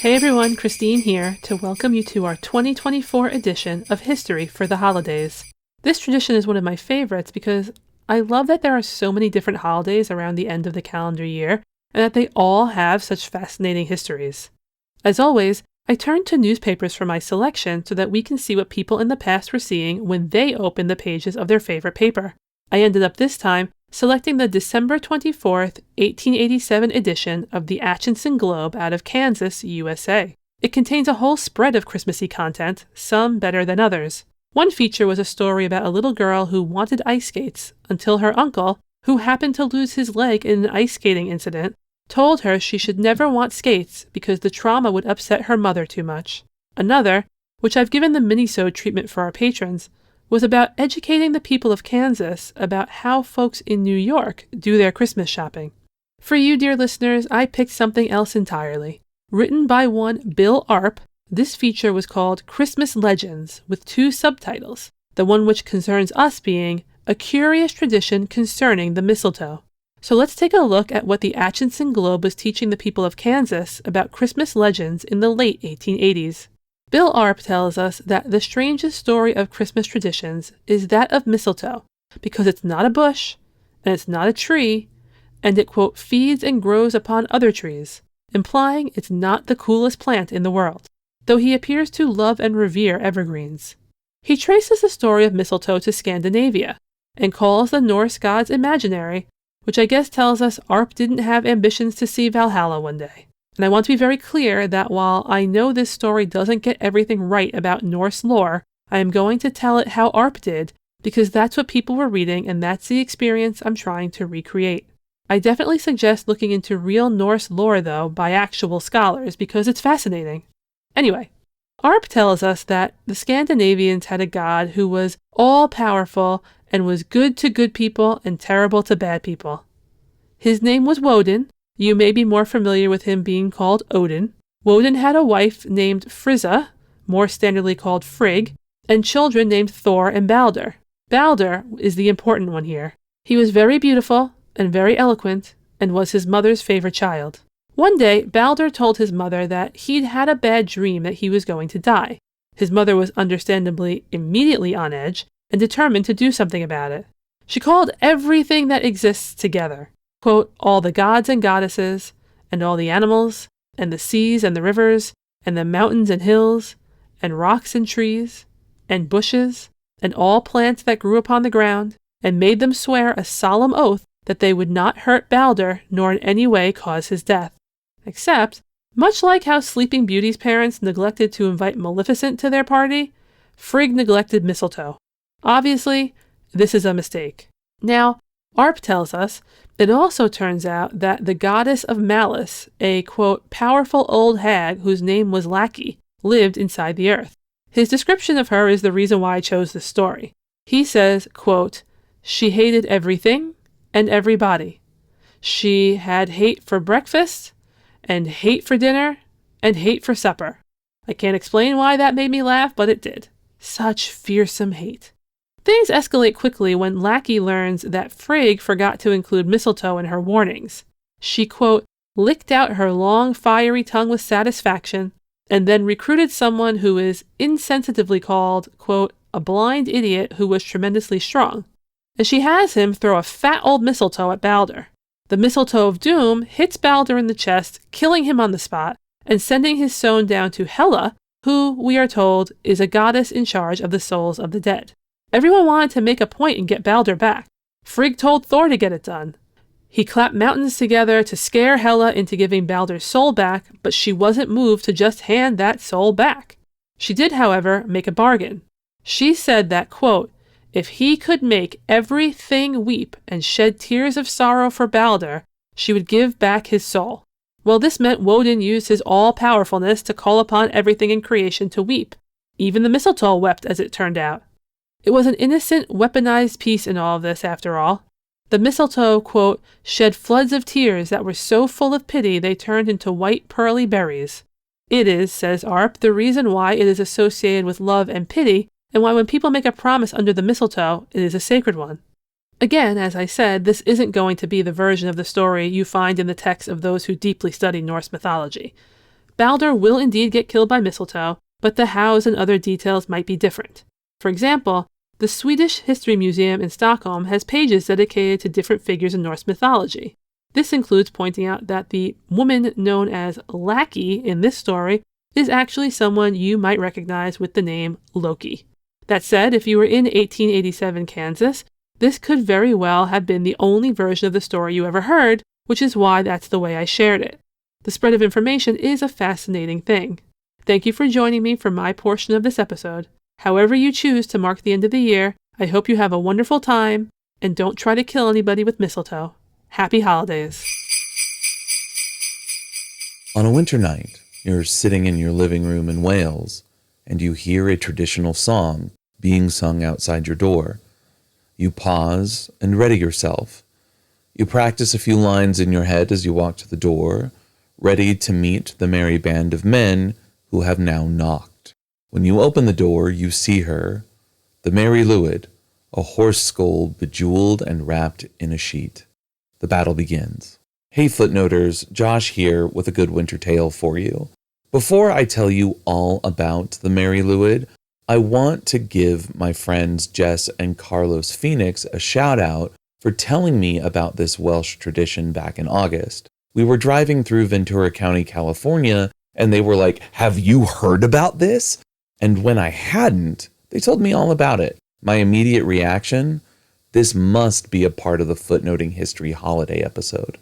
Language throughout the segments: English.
Hey everyone, Kristin here to welcome you to our 2024 edition of History for the Holidays. This tradition is one of my favorites because I love that there are so many different holidays around the end of the calendar year and that they all have such fascinating histories. As always, I turn to newspapers for my selection so that we can see what people in the past were seeing when they opened the pages of their favorite paper. I ended up this time selecting the December 24th, 1887 edition of the Atchison Globe out of Kansas, USA. It contains a whole spread of Christmassy content, some better than others. One feature was a story about a little girl who wanted ice skates until her uncle, who happened to lose his leg in an ice skating incident, told her she should never want skates because the trauma would upset her mother too much. Another, which I've given the mini-sode treatment for our patrons, was about educating the people of Kansas about how folks in New York do their Christmas shopping. For you, dear listeners, I picked something else entirely. Written by one Bill Arp, this feature was called Christmas Legends with two subtitles, the one which concerns us being A Curious Tradition Concerning the Mistletoe. So let's take a look at what the Atchison Globe was teaching the people of Kansas about Christmas legends in the late 1880s. Bill Arp tells us that the strangest story of Christmas traditions is that of mistletoe, because it's not a bush, and it's not a tree, and it, quote, feeds and grows upon other trees, implying it's not the coolest plant in the world, though he appears to love and revere evergreens. He traces the story of mistletoe to Scandinavia, and calls the Norse gods imaginary, which I guess tells us Arp didn't have ambitions to see Valhalla one day. And I want to be very clear that while I know this story doesn't get everything right about Norse lore, I am going to tell it how Arp did, because that's what people were reading and that's the experience I'm trying to recreate. I definitely suggest looking into real Norse lore, though, by actual scholars, because it's fascinating. Anyway, Arp tells us that the Scandinavians had a god who was all-powerful and was good to good people and terrible to bad people. His name was Woden. You may be more familiar with him being called Odin. Woden had a wife named Frigga, more standardly called Frigg, and children named Thor and Balder. Balder is the important one here. He was very beautiful and very eloquent and was his mother's favorite child. One day, Balder told his mother that he'd had a bad dream that he was going to die. His mother was understandably immediately on edge and determined to do something about it. She called everything that exists together. Quote, all the gods and goddesses, and all the animals, and the seas and the rivers, and the mountains and hills, and rocks and trees, and bushes, and all plants that grew upon the ground, and made them swear a solemn oath that they would not hurt Balder nor in any way cause his death. Except, much like how Sleeping Beauty's parents neglected to invite Maleficent to their party, Frigg neglected mistletoe. Obviously, this is a mistake. Now, Arp tells us it also turns out that the goddess of malice, a, quote, powerful old hag whose name was Lackey, lived inside the earth. His description of her is the reason why I chose this story. He says, quote, she hated everything and everybody. She had hate for breakfast, and hate for dinner, and hate for supper. I can't explain why that made me laugh, but it did. Such fearsome hate. Things escalate quickly when Lackey learns that Frigg forgot to include mistletoe in her warnings. She, quote, licked out her long, fiery tongue with satisfaction, and then recruited someone who is insensitively called, quote, a blind idiot who was tremendously strong. And she has him throw a fat old mistletoe at Balder. The mistletoe of doom hits Balder in the chest, killing him on the spot, and sending his soul down to Hela, who, we are told, is a goddess in charge of the souls of the dead. Everyone wanted to make a point and get Balder back. Frigg told Thor to get it done. He clapped mountains together to scare Hela into giving Balder's soul back, but she wasn't moved to just hand that soul back. She did, however, make a bargain. She said that, quote, if he could make everything weep and shed tears of sorrow for Balder, she would give back his soul. Well, this meant Woden used his all-powerfulness to call upon everything in creation to weep. Even the mistletoe wept, as it turned out. It was an innocent, weaponized piece in all of this, after all. The mistletoe, quote, shed floods of tears that were so full of pity they turned into white pearly berries. It is, says Arp, the reason why it is associated with love and pity, and why when people make a promise under the mistletoe, it is a sacred one. Again, as I said, this isn't going to be the version of the story you find in the texts of those who deeply study Norse mythology. Balder will indeed get killed by mistletoe, but the hows and other details might be different. For example, the Swedish History Museum in Stockholm has pages dedicated to different figures in Norse mythology. This includes pointing out that the woman known as Lackey in this story is actually someone you might recognize with the name Loki. That said, if you were in 1887 Kansas, this could very well have been the only version of the story you ever heard, which is why that's the way I shared it. The spread of information is a fascinating thing. Thank you for joining me for my portion of this episode. However you choose to mark the end of the year, I hope you have a wonderful time, and don't try to kill anybody with mistletoe. Happy holidays. On a winter night, you're sitting in your living room in Wales, and you hear a traditional song being sung outside your door. You pause and ready yourself. You practice a few lines in your head as you walk to the door, ready to meet the merry band of men who have now knocked. When you open the door, you see her, the Mary Lwyd, a horse skull bejeweled and wrapped in a sheet. The battle begins. Hey footnoters, Josh here with a good winter tale for you. Before I tell you all about the Mary Lwyd, I want to give my friends Jess and Carlos Phoenix a shout out for telling me about this Welsh tradition back in August. We were driving through Ventura County, California, and they were like, "Have you heard about this?" And when I hadn't, they told me all about it. My immediate reaction, this must be a part of the Footnoting History holiday episode.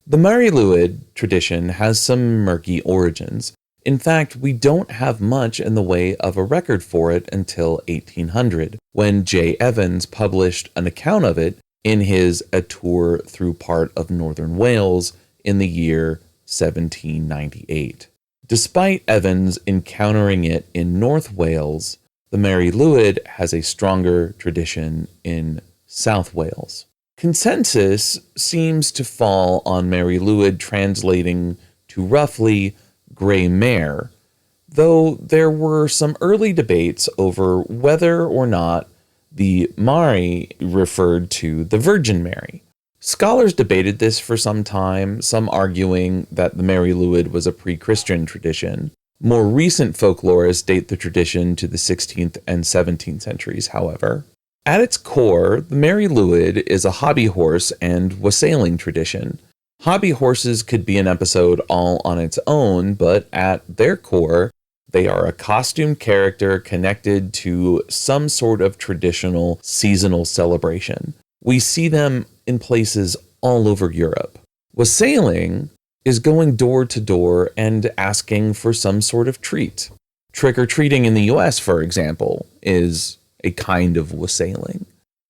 The Mary Lwyd tradition has some murky origins. In fact, we don't have much in the way of a record for it until 1800, when J. Evans published an account of it in his A Tour Through Part of Northern Wales in the year 1798. Despite Evans encountering it in North Wales, the Mary Lwyd has a stronger tradition in South Wales. Consensus seems to fall on Mary Lwyd translating to roughly Grey Mare, though there were some early debates over whether or not the Mari referred to the Virgin Mary. Scholars debated this for some time, some arguing that the Mary Lwyd was a pre-Christian tradition. More recent folklorists date the tradition to the 16th and 17th centuries, however. At its core, the Mary Lwyd is a hobby horse and wassailing tradition. Hobby horses could be an episode all on its own, but at their core, they are a costumed character connected to some sort of traditional seasonal celebration. We see them in places all over Europe. Wassailing is going door to door and asking for some sort of treat. Trick-or-treating in the US, for example, is a kind of wassailing.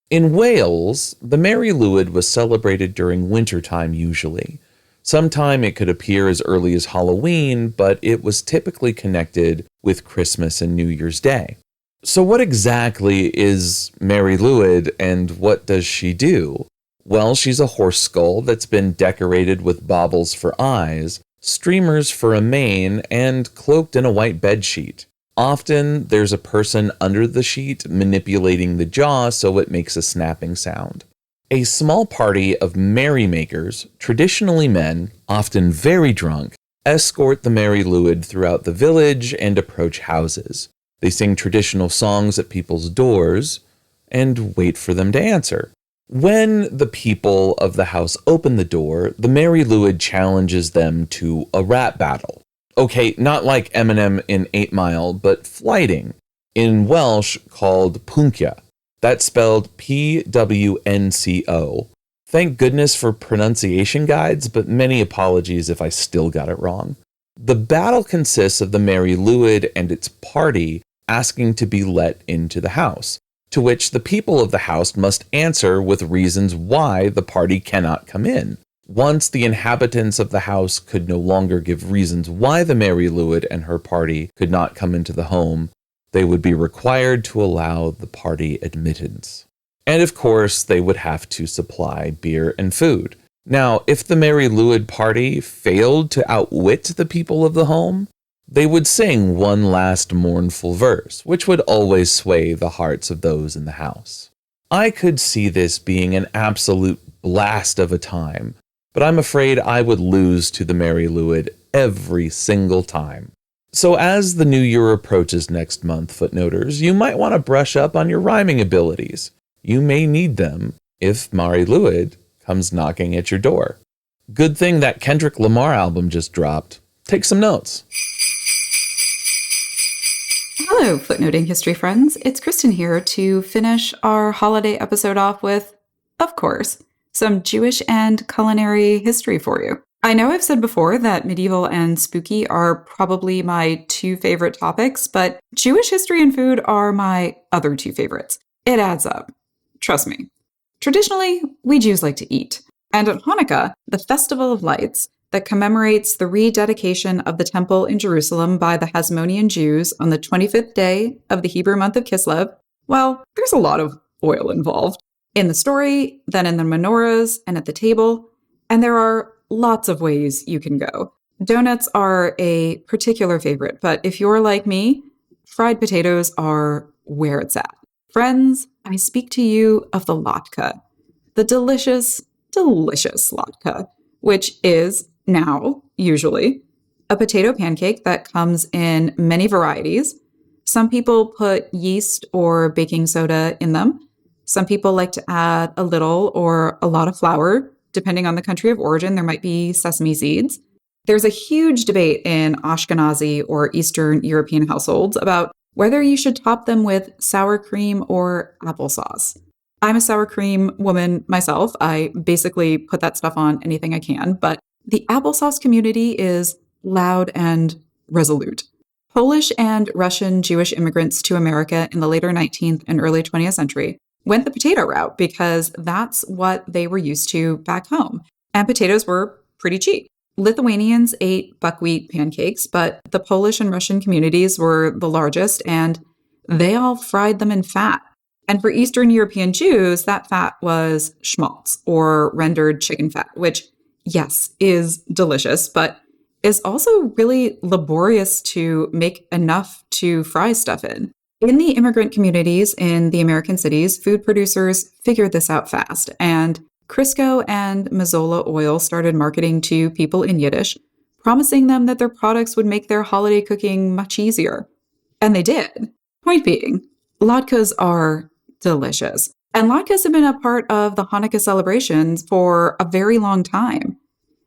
In Wales, the Mary Lwyd was celebrated during wintertime usually. Sometime it could appear as early as Halloween, but it was typically connected with Christmas and New Year's Day. So what exactly is Mary Lwyd and what does she do? Well, she's a horse skull that's been decorated with baubles for eyes, streamers for a mane, and cloaked in a white bedsheet. Often, there's a person under the sheet manipulating the jaw so it makes a snapping sound. A small party of merrymakers, traditionally men, often very drunk, escort the Mary Lwyd throughout the village and approach houses. They sing traditional songs at people's doors and wait for them to answer. When the people of the house open the door, the Mary Lwyd challenges them to a rap battle. Okay, not like Eminem in 8 Mile, but flighting, in Welsh called pwncio. That's spelled Pwnco. Thank goodness for pronunciation guides, but many apologies if I still got it wrong. The battle consists of the Mary Lwyd and its party asking to be let into the house, to which the people of the house must answer with reasons why the party cannot come in. Once the inhabitants of the house could no longer give reasons why the Mary Lwyd and her party could not come into the home, they would be required to allow the party admittance. And of course, they would have to supply beer and food. Now, if the Mary Lwyd party failed to outwit the people of the home, they would sing one last mournful verse, which would always sway the hearts of those in the house. I could see this being an absolute blast of a time, but I'm afraid I would lose to the Mary Lwyd every single time. So as the new year approaches next month, footnoters, you might want to brush up on your rhyming abilities. You may need them if Mari Lwyd comes knocking at your door. Good thing that Kendrick Lamar album just dropped. Take some notes. Hello, footnoting history friends. It's Kristin here to finish our holiday episode off with, of course, some Jewish and culinary history for you. I know I've said before that medieval and spooky are probably my two favorite topics, but Jewish history and food are my other two favorites. It adds up. Trust me. Traditionally, we Jews like to eat. And at Hanukkah, the Festival of Lights, that commemorates the rededication of the temple in Jerusalem by the Hasmonean Jews on the 25th day of the Hebrew month of Kislev, well, there's a lot of oil involved. In the story, then in the menorahs, and at the table, and there are lots of ways you can go. Donuts are a particular favorite, but if you're like me, fried potatoes are where it's at. Friends, I speak to you of the latke, the delicious, delicious latke, which is now, usually, a potato pancake that comes in many varieties. Some people put yeast or baking soda in them. Some people like to add a little or a lot of flour. Depending on the country of origin, there might be sesame seeds. There's a huge debate in Ashkenazi or Eastern European households about whether you should top them with sour cream or applesauce. I'm a sour cream woman myself. I basically put that stuff on anything I can, but the applesauce community is loud and resolute. Polish and Russian Jewish immigrants to America in the later 19th and early 20th century went the potato route because that's what they were used to back home. And potatoes were pretty cheap. Lithuanians ate buckwheat pancakes, but the Polish and Russian communities were the largest, and they all fried them in fat. And for Eastern European Jews, that fat was schmaltz, or rendered chicken fat, which, yes, is delicious, but is also really laborious to make enough to fry stuff in. In the immigrant communities in the American cities, food producers figured this out fast, and Crisco and Mazola oil started marketing to people in Yiddish, promising them that their products would make their holiday cooking much easier. And they did. Point being, latkes are delicious. And latkes have been a part of the Hanukkah celebrations for a very long time.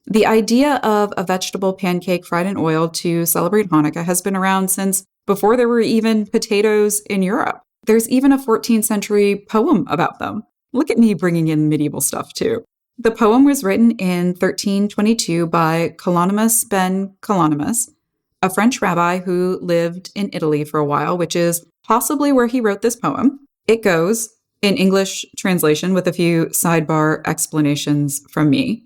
The idea of a vegetable pancake fried in oil to celebrate Hanukkah has been around since before there were even potatoes in Europe. There's even a 14th century poem about them. Look at me bringing in medieval stuff too. The poem was written in 1322 by Colonimus ben Colonimus, a French rabbi who lived in Italy for a while, which is possibly where he wrote this poem. It goes, in English translation with a few sidebar explanations from me,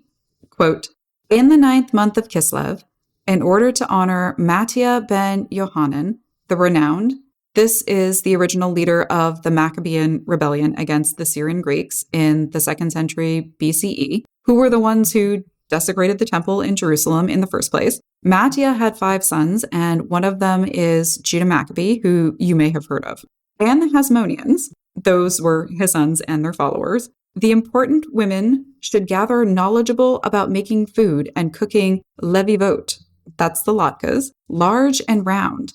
quote, "In the 9th month of Kislev, in order to honor Mattia ben Yohanan, the renowned," this is the original leader of the Maccabean rebellion against the Syrian Greeks in the 2nd century BCE, who were the ones who desecrated the temple in Jerusalem in the first place. Mattia had 5 sons, and one of them is Judah Maccabee, who you may have heard of. And the Hasmoneans, those were his sons and their followers. The important women should gather knowledgeable about making food and cooking levivot, that's the latkes, large and round,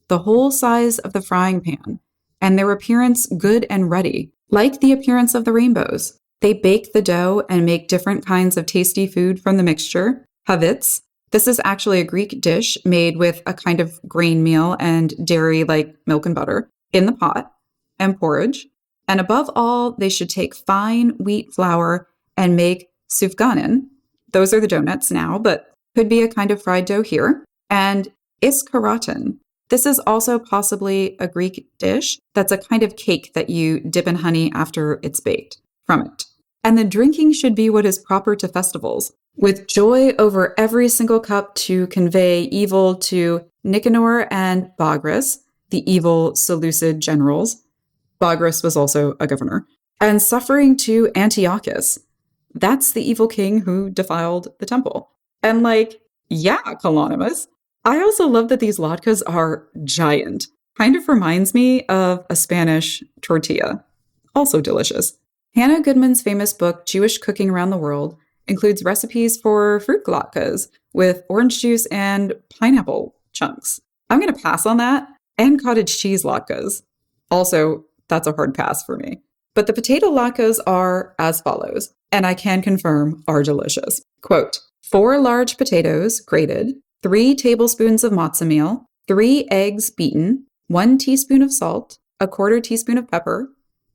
the whole size of the frying pan, and their appearance good and ruddy, like the appearance of the rainbows. They bake the dough and make different kinds of tasty food from the mixture. Havitz, this is actually a Greek dish made with a kind of grain meal and dairy like milk and butter in the pot, and porridge. And above all, they should take fine wheat flour and make sufganin. Those are the donuts now, but could be a kind of fried dough here. And iskaratin. This is also possibly a Greek dish that's a kind of cake that you dip in honey after it's baked from it. And the drinking should be what is proper to festivals, with joy over every single cup to convey evil to Nicanor and Bagris, the evil Seleucid generals. Bagris was also a governor. And suffering to Antiochus. That's the evil king who defiled the temple. And yeah, Colonimus. I also love that these latkes are giant. Kind of reminds me of a Spanish tortilla. Also delicious. Hannah Goodman's famous book, Jewish Cooking Around the World, includes recipes for fruit latkes with orange juice and pineapple chunks. I'm going to pass on that, and cottage cheese latkes. Also, that's a hard pass for me. But the potato latkes are as follows, and I can confirm are delicious. Quote, 4 large potatoes grated, 3 tablespoons of matzo meal, 3 eggs beaten, 1 teaspoon of salt, 1/4 teaspoon of pepper,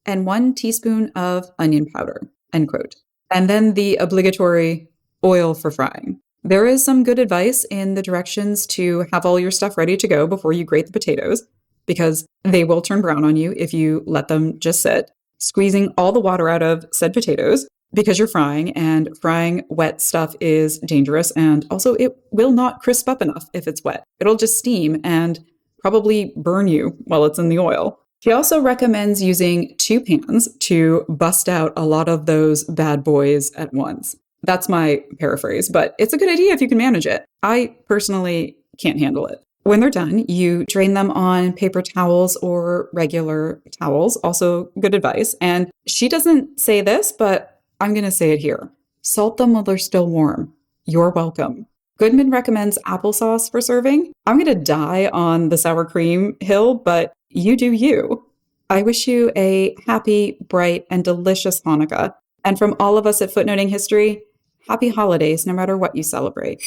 and 1 teaspoon of onion powder, end quote. And then the obligatory oil for frying. There is some good advice in the directions to have all your stuff ready to go before you grate the potatoes, because they will turn brown on you if you let them just sit, squeezing all the water out of said potatoes because you're frying, and frying wet stuff is dangerous, and also it will not crisp up enough if it's wet. It'll just steam and probably burn you while it's in the oil. He also recommends using 2 pans to bust out a lot of those bad boys at once. That's my paraphrase, but it's a good idea if you can manage it. I personally can't handle it. When they're done, you drain them on paper towels or regular towels. Also good advice. And she doesn't say this, but I'm going to say it here. Salt them while they're still warm. You're welcome. Goodman recommends applesauce for serving. I'm going to die on the sour cream hill, but you do you. I wish you a happy, bright, and delicious Hanukkah. And from all of us at Footnoting History, happy holidays no matter what you celebrate.